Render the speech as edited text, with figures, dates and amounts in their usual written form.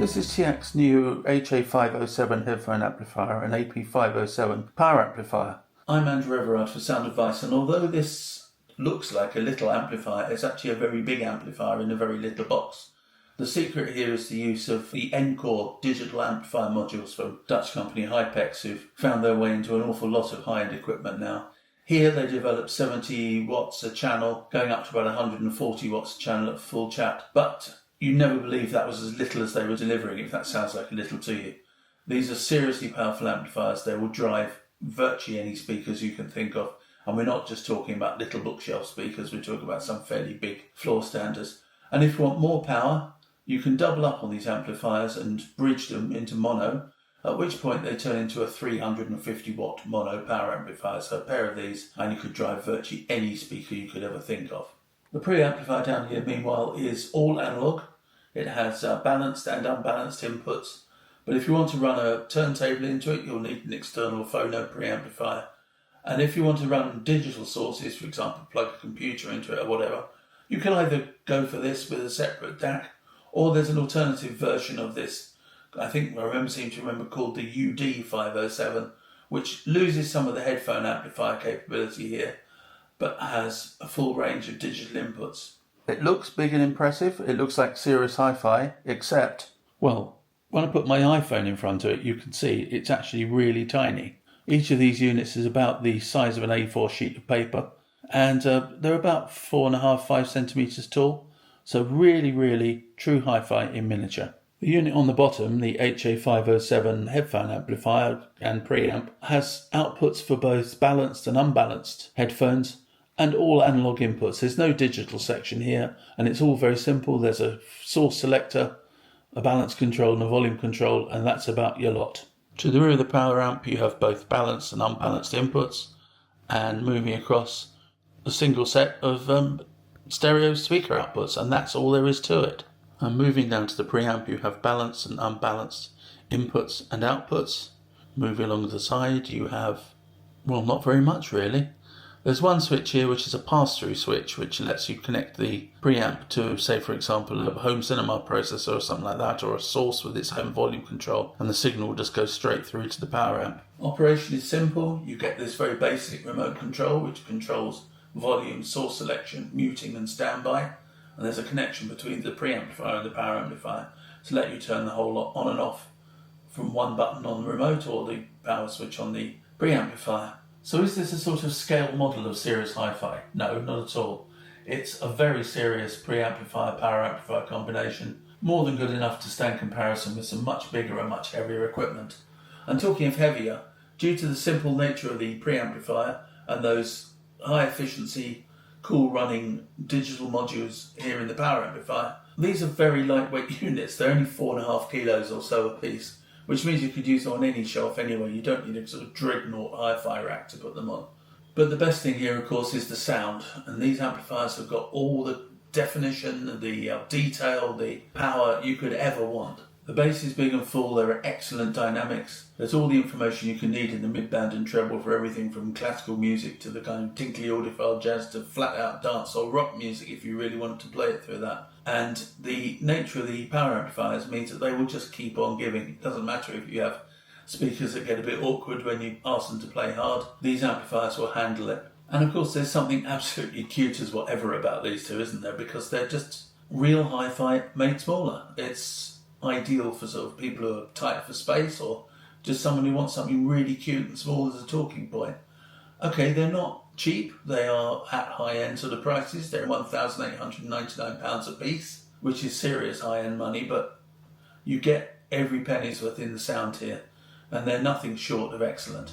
This is TEAC's new HA-507 headphone amplifier and AP-507 power amplifier. I'm Andrew Everard for Sound Advice, and although this looks like a little amplifier, it's actually a very big amplifier in a very little box. The secret here is the use of the Ncore digital amplifier modules from Dutch company Hypex, who've found their way into an awful lot of high-end equipment now. Here they develop 70 watts a channel, going up to about 140 watts a channel at full chat, but you never believe that was as little as they were delivering, if that sounds like a little to you. These are seriously powerful amplifiers. They will drive virtually any speakers you can think of. And we're not just talking about little bookshelf speakers, we're talking about some fairly big floor standers. And if you want more power, you can double up on these amplifiers and bridge them into mono, at which point they turn into a 350 watt mono power amplifier. So a pair of these and you could drive virtually any speaker you could ever think of. The preamplifier down here, meanwhile, is all analog. It has balanced and unbalanced inputs. But if you want to run a turntable into it, you'll need an external phono preamplifier. And if you want to run digital sources, for example, plug a computer into it or whatever, you can either go for this with a separate DAC, or there's an alternative version of this, I think I seem to remember called the UD507, which loses some of the headphone amplifier capability here, but has a full range of digital inputs. It looks big and impressive. It looks like serious hi-fi, except, well, when I put my iPhone in front of it, you can see it's actually really tiny. Each of these units is about the size of an A4 sheet of paper, and they're about 4.5–5 centimeters tall. So really true hi-fi in miniature. The unit on the bottom, the HA-507 headphone amplifier and preamp, has outputs for both balanced and unbalanced headphones and all analog inputs. There's no digital section here, and it's all very simple. There's a source selector, a balance control and a volume control, and that's about your lot. To the rear of the power amp you have both balanced and unbalanced inputs, and moving across a single set of stereo speaker outputs, and that's all there is to it. And moving down to the preamp you have balanced and unbalanced inputs and outputs. Moving along the side you have, well, not very much really. There's one switch here which is a pass-through switch which lets you connect the preamp to, say for example, a home cinema processor or something like that, or a source with its own volume control, and the signal will just go straight through to the power amp. Operation is simple. You get this very basic remote control which controls volume, source selection, muting and standby, and there's a connection between the preamplifier and the power amplifier to let you turn the whole lot on and off from one button on the remote or the power switch on the preamplifier. So is this a sort of scale model of serious hi-fi? No, not at all. It's a very serious preamplifier power amplifier combination, more than good enough to stand comparison with some much bigger and much heavier equipment. And talking of heavier, due to the simple nature of the preamplifier and those high efficiency, cool running digital modules here in the power amplifier, these are very lightweight units. They're only 4.5 kilos or so a piece, which means you could use them on any shelf anyway. You don't need a sort of dreadnought hi-fi rack to put them on. But the best thing here, of course, is the sound. And these amplifiers have got all the definition, the detail, the power you could ever want. The bass is big and full. There are excellent dynamics. There's all the information you can need in the mid-band and treble for everything from classical music to the kind of tinkly audiophile jazz to flat-out dance or rock music if you really want to play it through that. And the nature of the power amplifiers means that they will just keep on giving. It doesn't matter if you have speakers that get a bit awkward when you ask them to play hard. These amplifiers will handle it. And of course there's something absolutely cute as whatever about these two, isn't there? Because they're just real hi-fi made smaller. It's ideal for sort of people who are tight for space, or just someone who wants something really cute and small as a talking point. Okay, they're not cheap. They are at high-end sort of prices. They're £1,899 a piece, which is serious high-end money, but you get every penny's worth in the sound here, and they're nothing short of excellent.